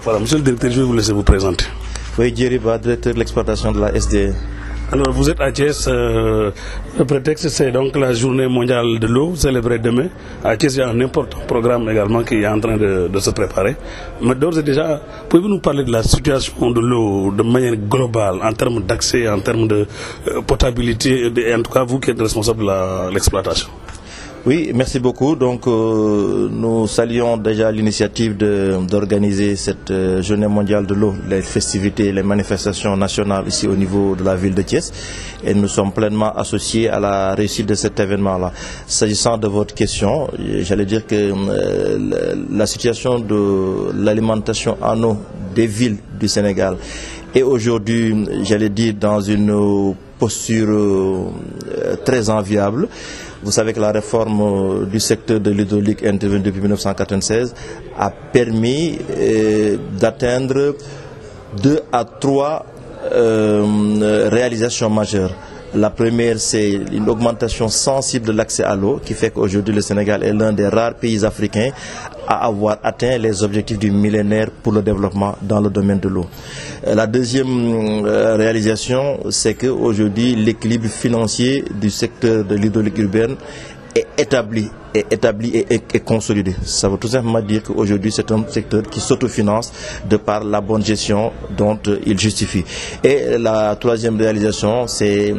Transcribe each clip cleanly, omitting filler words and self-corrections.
Voilà, monsieur le directeur, je vais vous laisser vous présenter. Oui, Djeriba, directeur de l'exploitation de la SDE. Alors, vous êtes à Thiès, le prétexte c'est donc la journée mondiale de l'eau, célébrée demain. À Thiès, il y a un important programme également qui est en train de se préparer. Mais d'ores et déjà, pouvez-vous nous parler de la situation de l'eau de manière globale, en termes d'accès, en termes de potabilité, et en tout cas vous qui êtes responsable de l'exploitation? Oui, merci beaucoup. Donc, nous saluons déjà l'initiative d'organiser cette journée mondiale de l'eau, les festivités, les manifestations nationales ici au niveau de la ville de Thiès. Et nous sommes pleinement associés à la réussite de cet événement-là. S'agissant de votre question, j'allais dire que la situation de l'alimentation en eau des villes du Sénégal est aujourd'hui, j'allais dire, dans une posture très enviable. Vous savez que la réforme du secteur de l'hydraulique intervenue depuis 1996 a permis d'atteindre 2 à 3 réalisations majeures. La première, c'est une augmentation sensible de l'accès à l'eau qui fait qu'aujourd'hui le Sénégal est l'un des rares pays africains à avoir atteint les objectifs du millénaire pour le développement dans le domaine de l'eau. La deuxième réalisation, c'est qu'aujourd'hui l'équilibre financier du secteur de l'hydraulique urbaine est établi et consolidé. Ça veut tout simplement dire qu'aujourd'hui c'est un secteur qui s'autofinance de par la bonne gestion dont il justifie. Et la troisième réalisation, c'est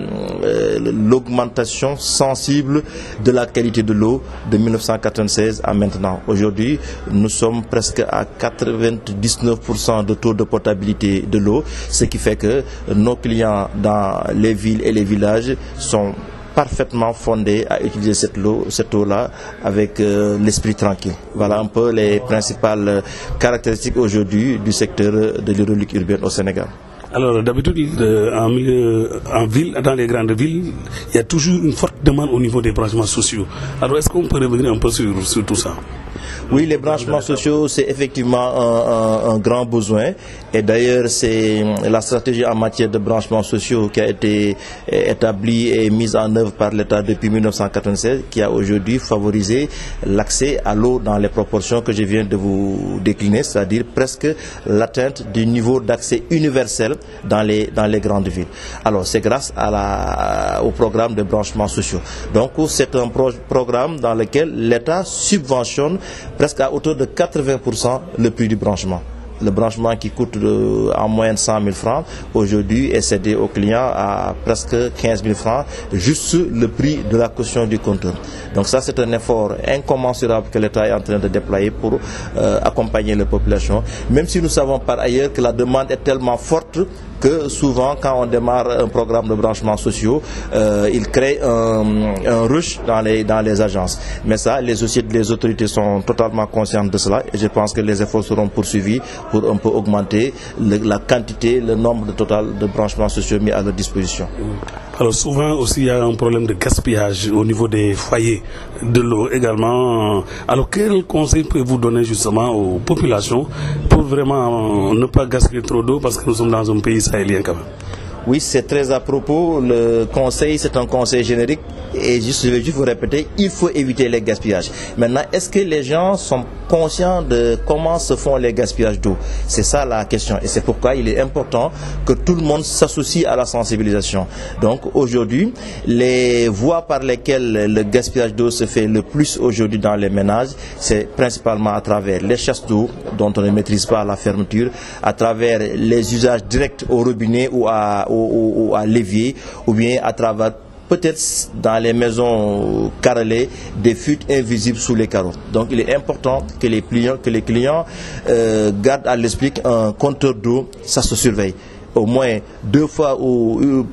l'augmentation sensible de la qualité de l'eau de 1996 à maintenant. Aujourd'hui, nous sommes presque à 99% de taux de potabilité de l'eau, ce qui fait que nos clients dans les villes et les villages sont parfaitement fondé à utiliser cette eau-là avec l'esprit tranquille. Voilà un peu les principales caractéristiques aujourd'hui du secteur de l'hydraulique urbaine au Sénégal. Alors d'habitude, en ville, dans les grandes villes, il y a toujours une forte demande au niveau des branchements sociaux. Alors est-ce qu'on peut revenir un peu sur tout ça? Oui, les branchements sociaux, c'est effectivement un grand besoin. Et d'ailleurs, c'est la stratégie en matière de branchements sociaux qui a été établie et mise en œuvre par l'État depuis 1996, qui a aujourd'hui favorisé l'accès à l'eau dans les proportions que je viens de vous décliner, c'est-à-dire presque l'atteinte du niveau d'accès universel dans les grandes villes. Alors, c'est grâce au programme de branchements sociaux. Donc, c'est un programme dans lequel l'État subventionne presque à hauteur de 80% le prix du branchement. Le branchement qui coûte en moyenne 100 000 francs, aujourd'hui est cédé aux clients à presque 15 000 francs, juste le prix de la caution du compteur. Donc ça, c'est un effort incommensurable que l'État est en train de déployer pour accompagner les populations. Même si nous savons par ailleurs que la demande est tellement forte que souvent, quand on démarre un programme de branchements sociaux, il crée un rush dans les agences. Mais ça, les autorités sont totalement conscientes de cela et je pense que les efforts seront poursuivis pour un peu augmenter la quantité, le nombre total de branchements sociaux mis à leur disposition. Alors souvent aussi il y a un problème de gaspillage au niveau des foyers de l'eau également. Alors quel conseil pouvez-vous donner justement aux populations pour vraiment ne pas gaspiller trop d'eau parce que nous sommes dans un pays sahélien quand même? Oui, c'est très à propos. Le conseil, c'est un conseil générique. Et je vais juste vous répéter, il faut éviter les gaspillages. Maintenant, est-ce que les gens sont conscients de comment se font les gaspillages d'eau? C'est ça la question. Et c'est pourquoi il est important que tout le monde s'associe à la sensibilisation. Donc aujourd'hui, les voies par lesquelles le gaspillage d'eau se fait le plus aujourd'hui dans les ménages, c'est principalement à travers les chasses d'eau, dont on ne maîtrise pas la fermeture, à travers les usages directs au robinet ou à l'évier, ou bien à travers peut-être dans les maisons carrelées des fuites invisibles sous les carreaux. Donc il est important que les clients gardent à l'esprit qu'un compteur d'eau, ça se surveille. Au moins 2 fois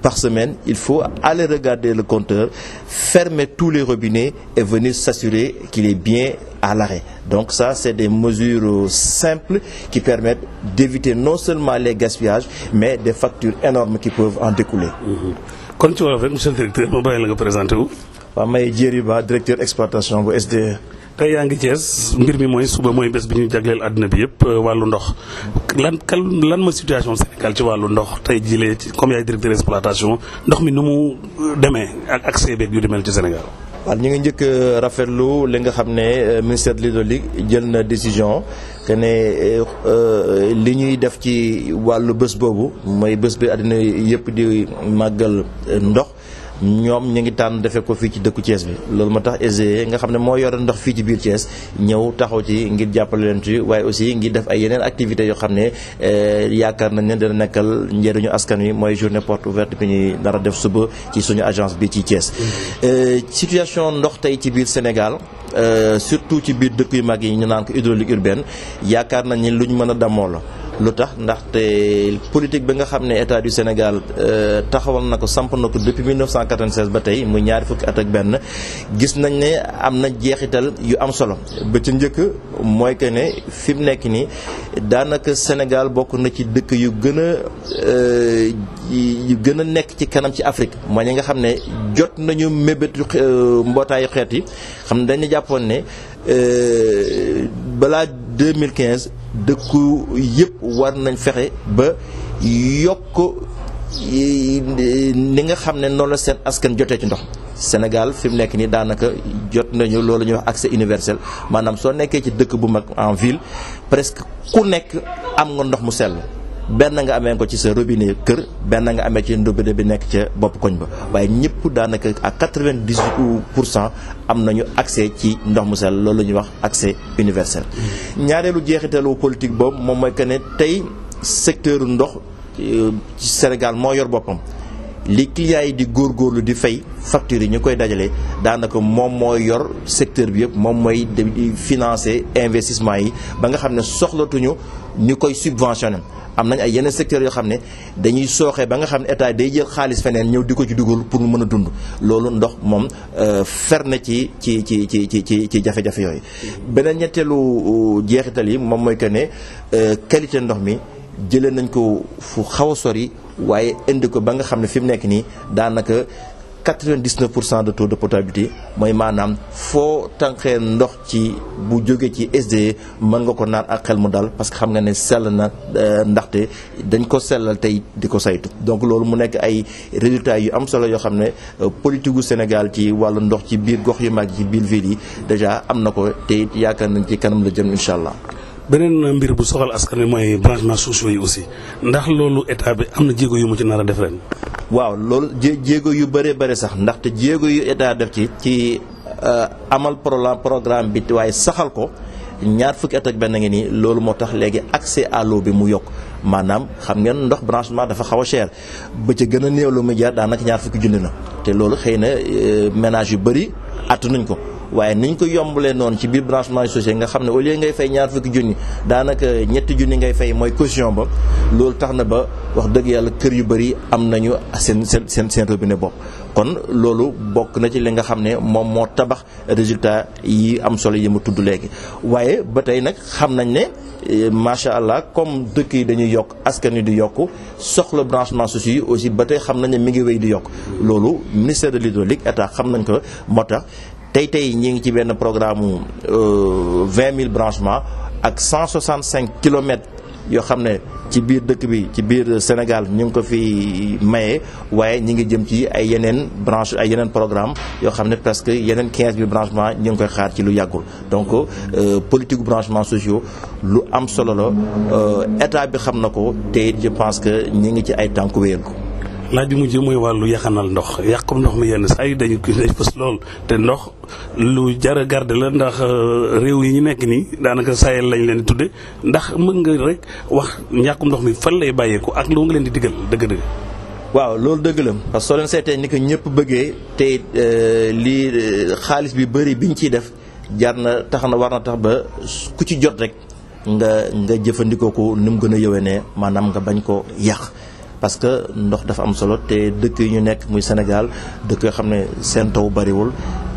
par semaine, il faut aller regarder le compteur, fermer tous les robinets et venir s'assurer qu'il est bien à l'arrêt. Donc ça, c'est des mesures simples qui permettent d'éviter non seulement les gaspillages, mais des factures énormes qui peuvent en découler. Quand tu vas avec monsieur le directeur, on va le présenter où? May Djeriba, directeur exploitation bu SDE. tey yaa ngi Thiès mbir mi mooy suba mooy bés bi ñu jagleel àdduna bi yëpp wàllu ndox lan ma situation Sénégal ci wàllu ndox tey jilee comme yaay directeur exploitation ndox mi nu mu demee ak accès beeg yu demel ci Sénégal. waaw ñu ngi njëkk rafetlu li nga xam ne ministère de l'hydraulique jël na décision que ne li ñuy def ci wàllu bés boobu mooy bés bi àddina yëpp di màggal ndox ñoom ñu ngi tànn defee ko fii ci dëkku Thiès bi loolu moo tax SDE nga xam ne moo yore ndox fii ci biir Thiès ñëw taxaw ci ngir jàppale leen ci waaye aussi ngir def ay yeneen activités yoo xam ne yaakaar nañ ne dina nekkal njëriñu askan wi mooy journée porte ouverte bi ñuy nar a def suba ci suñu agence bi ci Thiès. Situation ndox tey ci biir Sénégal surtout ci biir dëkk yu mag yi ñu naan ko hydraulique urbaine yaakaar nañ ni luñ mën a damoo la. lu tax ndaxte politique bi nga xam ne état du Sénégal taxawal na ko samp na ko depuis 1996 ba tey muy ñaari fukki at ak benn gis nañ ne am na jeexital yu am solo ba ci njëkk mooy que ne fi mu nekk nii daanaka Sénégal bokk na ci dëkk yu gën a nekk ci kanam ci Afrique mooy ñi nga xam ne jot nañu mébétu mbootaayu xeet yi xam ne dañu jàppoon ne balaa 2015 dëkku yëpp war nañ fexe ba yokk ni nga xam ne noonu la seen askan jotee ci ndox Sénégal fi mu nekk nii daanaka jot nañu loolu ñuy wax accès universel maanaam soo nekkee ci dëkk bu mag en ville presque ku nekk am nga ndox mu sell benn nga amee ko ci sa robinet kër benn nga amee ci robinet bi nekk ca bopp koñ ba waaye ñëpp daanaka à 98% am nañu accès ci ndox mu sell loolu la ñuy wax accès universel. ñaareelu jeexitalu politique boobu moom mooy que ne tey secteur ndox ci Sénégal moo yor boppam li clients yi di góorgóorlu di fay factures yi ñu koy dajale daanaka moom mooy yor secteur bi yëpp moom mooy financer investissement yi ba nga xam ne soxlatuñu ñu koy subventionné. am nañ ay yeneen secteurs yoo xam ne dañuy sooxee ba nga xam ne état day jël xaalis feneen ñëw di ko ci dugal pour mën a dund loolu ndox moom fer na ci jafe-jafe yooyu. beneen ñetteelu jeexital yi moom mooy que ne qualité ndox mi jëlee nañ ko fu xaw a sori waaye indi ko ba nga xam ne fi mu nekk nii daanaka 99% de taux de potabilité mooy maanaam foo tànqee ndox ci bu jóge ci SDE mën nga ko naan ak xel mu dal parce que xam nga ne sell na ndaxte dañ ko sellal tey di ko saytu. donc loolu mu nekk ay résultats yu am solo yoo xam ne politique gu Sénégal ci wàllu ndox ci biir gox yu mag ci biir ville yi déjà am na ko te it yaakaar nañ ci kanam la jëm incha allah. beneen mbir bu soxal askan wi mooy branchement sociaux yi aussi ndax loolu état bi am na jéego yu mu ci nar a def ren. waaw loolu jéego yu bëree bëri sax ndaxte jéego yu état def ci amal programme bi waaye saxal ko ñaar fukki at ak benn ngi nii loolu moo tax léegi accès à l'eau bi mu yokk maanaam xam ngeen ndox branchement dafa xaw a cher ba ca gën a néew lu mu jaar daanaka ñaar fukki junni na te loolu xëy na ménage yu bëri attanuñ ko. waaye niñ ko yombalee noonu ci biir branchement sociaux nga xam ne au lieu ngay fay ñaar fukki junni daanaka ñetti junni ngay fay mooy caution ba loolu tax na ba wax dëgg yàlla kër yu bëri am nañu seen robinet bopp. kon loolu bokk na ci li nga xam ne moom moo tabax résultat yi am solo yi mu tudd léegi waaye ba tey nag xam nañ ne macha allah comme dëkk yi dañuy yokk askan wi di yokk soxla branchement sociaux yi aussi ba tey xam nañ ne mi ngi wéy di yokk loolu ministère de l'hydraulique état xam nañ ko moo tax. tey ñi ngi ci benn programme 20 000 branchements ak 165 kilomètres yoo xam ne ci biir dëkk bi ci biir Sénégal ñu ngi ko fi maye waaye ñi ngi jëm ci ay yeneen programme yoo xam ne presque yeneen 15 000 branchements ñu ngi koy xaar ci lu yàggul donc politique branchement sociaux lu am solo la état bi xam na ko te it je pense que ñi ngi ci ay tànk wéyal ko. laaj bi mujj mooy wàllu yaxanal ndox yàqum ndox mi yenn saa yi dañu fës lool te ndox lu jar a garder la ndax réew yi ñu nekk nii daanaka Sahel lañ leen di tudde ndax mën nga rek wax yàqum ndox mi fan lay bàyyeeku ak loo nga leen di digal dëgg-dëgg. waaw loolu dëgg la parce que soo leen seetee ni ko ñëpp bëggee te lii xaalis bi bëri biñ ciy def jar na tax na war na tax ba ku ci jot rek nga jëfandikoo ko ni mu gën a yëwee maanaam nga bañ ko yàq. parce que ndox dafa am solo te dëkk yi ñu nekk muy Sénégal dëkk yoo xam ne seen taw bariwul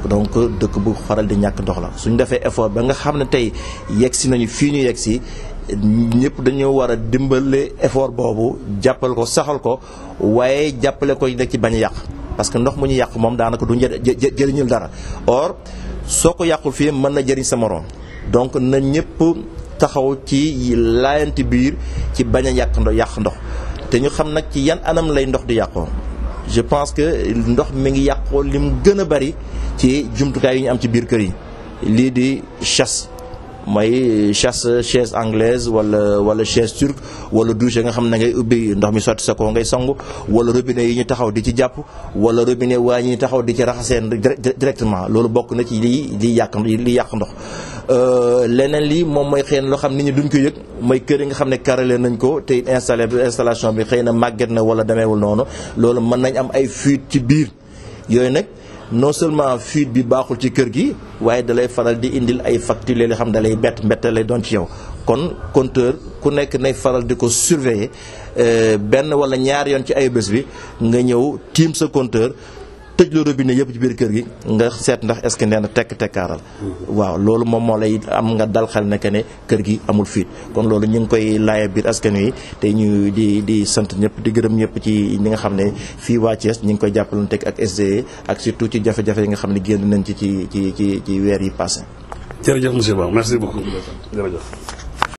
donc dëkk bu faral di ñàkk ndox la suñu defee effort ba nga xam ne tey yegsi nañu fii ñu yegsi ñëpp dañoo war a dimbale effort boobu jàppal ko saxal ko waaye jàppale ko nekk ci bañ a yàq parce que ndox mu ñu yàq moom daanaka du jëriñul dara or soo ko yàqul fii mën na jëriñ sa morom donc na ñëpp taxaw ci laayanti biir ci bañ a yàq ndox te ñu xam nag ci yan anam lay ndox di yàqoo je pense que ndox mi ngi yàqoo lim gën a bari ci jumtukaay yi ñu am ci biir kër yi lii di chasse mooy chaise anglaise wala chaise turque wala douche nga xam ne ngay ubbi ndox mi sotti sa ko ngay sangu wala robinet yi ñu taxaw di ci jàpp wala robinet waa ñi taxaw di ci raxaseen directement loolu bokk na ci liy yàq ndox. leneen li moom mooy xëy na loo xam nit ñi duñ ko yëg mooy kër yi nga xam ne carrelé nañ ko te installation bi xëy na màgget na wala demeewul noonu loolu mën nañ am ay fuite ci biir yooyu nag non seulement fuite bi baaxul ci kër gi waaye dalay faral di indil ay factures yoo xam dalay mbett lay doon ci yow kon compteur ku nekk nay faral di ko surveiller benn wala ñaar yoon ci ay bés bi nga ñëw tiim sa compteur tëj lu robinet yëpp ci biir kër gi nga seet ndax est-ce que nee na tekkaaral waaw loolu moom moo lay am nga dal xel ne que ne kër gi amul fuite kon loolu ñu ngi koy laaya biir askan wi te ñu di sant ñëpp di gërëm ñëpp ci ñi nga xam ne fii waa Thiès ñu ngi koy jàppalante ak SDE ak surtout ci jafe-jafe yi nga xam ne génn nañ ci weer yi passé. jërëjëf monsieur Ba merci beaucoup jërëjëf.